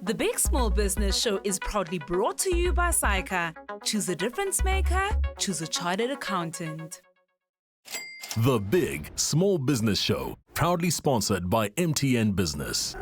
The Big Small Business Show is proudly brought to you by Syca. Choose a difference maker, choose a chartered accountant. The Big Small Business Show, proudly sponsored by MTN Business.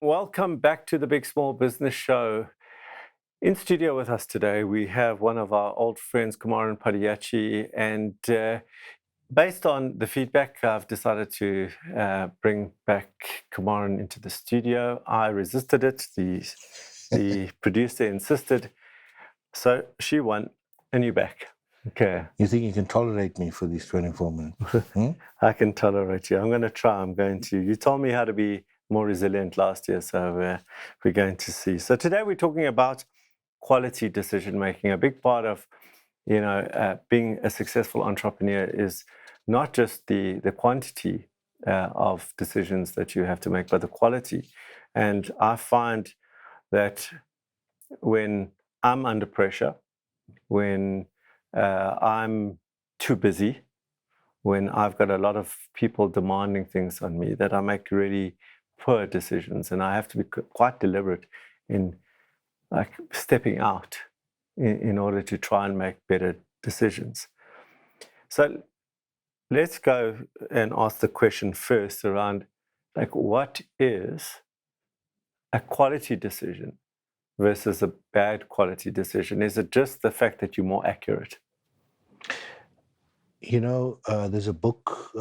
Welcome back to the Big Small Business Show. In studio with us today, we have one of our old friends, Kumaran Padiyachi, and based on the feedback, I've decided to bring back Kumaran into the studio. I resisted it. The producer insisted, so she won, and you're back. Okay. You think you can tolerate me for these 24 minutes? I can tolerate you. I'm going to try. You told me how to be more resilient last year, so we're going to see. So today we're talking about quality decision making. A big part of being a successful entrepreneur is not just the quantity of decisions that you have to make, but the quality. And I find that when I'm under pressure, when I'm too busy, when I've got a lot of people demanding things on me, that I make really poor decisions, and I have to be quite deliberate in stepping out in order to try and make better decisions. So let's go and ask the question first around what is a quality decision versus a bad quality decision? Is it just the fact that you're more accurate? There's a book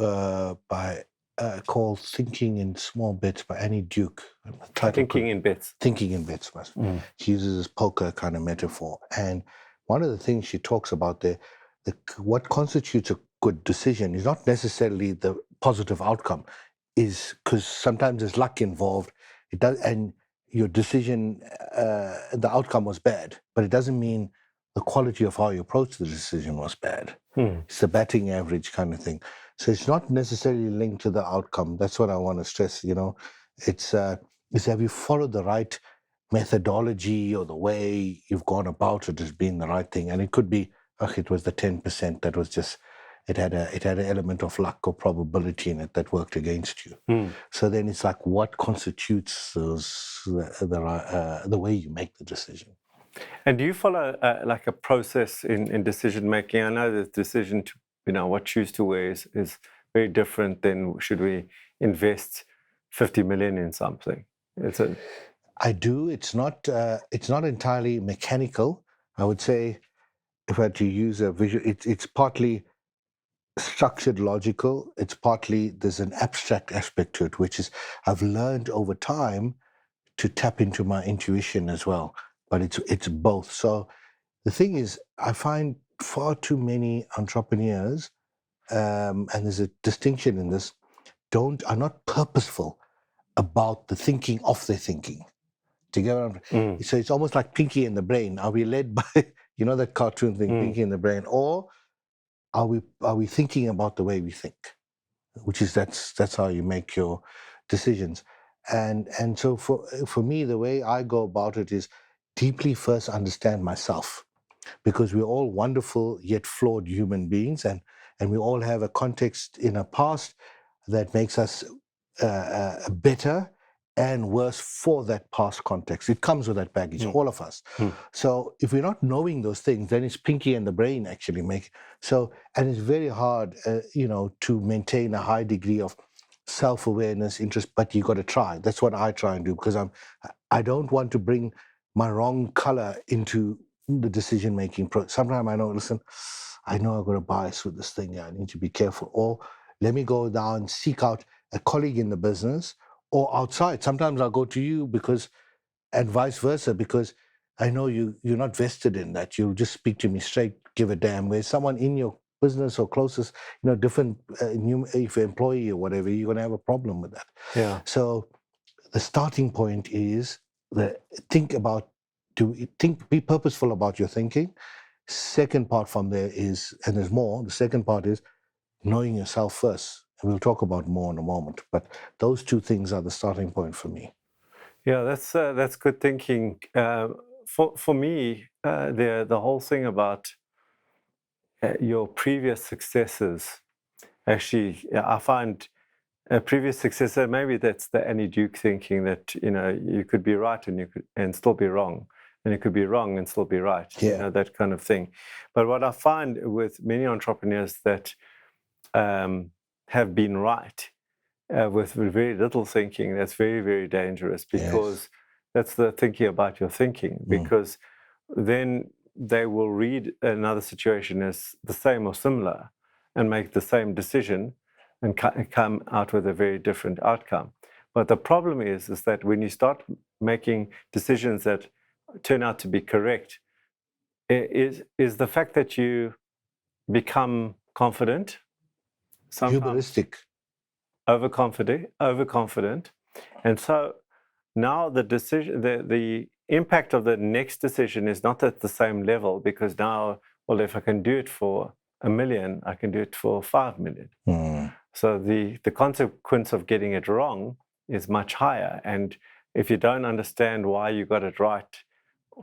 called Thinking in Small Bits by Annie Duke. Thinking in Bits. Thinking in Bits. She uses this poker kind of metaphor. And one of the things she talks about there, what constitutes a good decision is not necessarily the positive outcome, is because sometimes there's luck involved. It does, and your decision, the outcome was bad, but it doesn't mean the quality of how you approach the decision was bad. It's the batting average kind of thing. So it's not necessarily linked to the outcome. That's what I want to stress. It's have you followed the right methodology or the way you've gone about it as being the right thing? And it could be, it was the 10% that was just, it had an element of luck or probability in it that worked against you. So then it's what constitutes the way you make the decision. And do you follow a process in decision making? I know the decision to what shoes to wear is very different than should we invest 50 million in something. I do. It's not entirely mechanical. I would say, if I had to use a visual, it's partly structured logical. It's partly there's an abstract aspect to it, which is I've learned over time to tap into my intuition as well. But it's both. So the thing is, I find far too many entrepreneurs, and there's a distinction in this, are not purposeful about the thinking of their thinking. Together, so it's almost like Pinky and the Brain. Are we led by that cartoon thing, Pinky and the Brain, or are we thinking about the way we think? Which is that's how you make your decisions. And so for me, the way I go about it is deeply first understand myself, because we're all wonderful yet flawed human beings, and we all have a context in our past that makes us better and worse for that past context. It comes with that baggage, all of us. So if we're not knowing those things, then it's Pinky and the Brain actually and it's very hard, to maintain a high degree of self-awareness, interest, but you got to try. That's what I try and do, because I don't want to bring my wrong color into the decision-making process. Sometimes I know I've got a bias with this thing. I need to be careful. Or let me go down and seek out a colleague in the business or outside. Sometimes I'll go to you and vice versa, because I know you're not vested in that. You'll just speak to me straight, give a damn. Whereas someone in your business or closest, different if you're employee or whatever, you're going to have a problem with that. Yeah. So the starting point is be purposeful about your thinking. Second part from there is, and there's more, the second part is knowing yourself first. And we'll talk about more in a moment. But those two things are the starting point for me. Yeah, that's good thinking. For me, the whole thing about your previous successes, actually, I find a previous successor, maybe that's the Annie Duke thinking that, you could be right and still be wrong, and you could be wrong and still be right, Yeah. that kind of thing. But what I find with many entrepreneurs that have been right with very little thinking, that's very, very dangerous, because that's the thinking about your thinking, because then they will read another situation as the same or similar and make the same decision and come out with a very different outcome. But the problem is that when you start making decisions that turn out to be correct, is the fact that you become confident, sometimes overconfident, and so now the impact of the next decision is not at the same level, because now, well, if I can do it for 1 million, I can do it for 5 million. So the consequence of getting it wrong is much higher. And if you don't understand why you got it right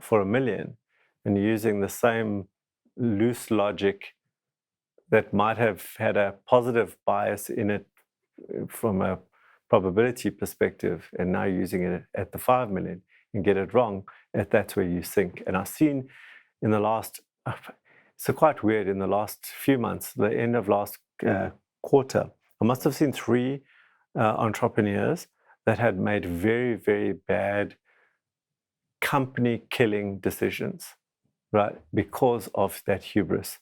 for 1 million, and you're using the same loose logic that might have had a positive bias in it from a probability perspective, and now using it at the 5 million and get it wrong, that's where you sink. And I've seen in the last, so quite weird, in the last few months, the end of last quarter, I must have seen 3 entrepreneurs that had made very, very bad company-killing decisions, right, because of that hubris.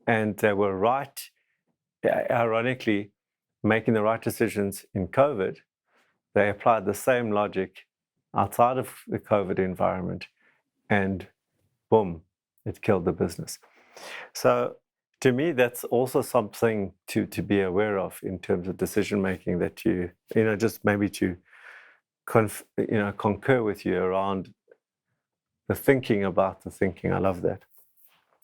And they were right, ironically, making the right decisions in COVID. They applied the same logic outside of the COVID environment, and boom, it killed the business. So to me, that's also something to be aware of in terms of decision making, that just maybe to concur with you around the thinking about the thinking. I love that.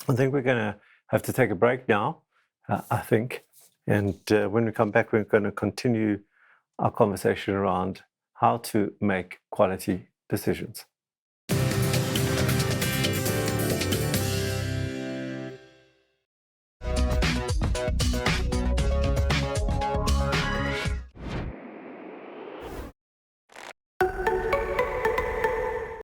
I think we're going to have to take a break now, I think. And when we come back, we're going to continue our conversation around how to make quality decisions.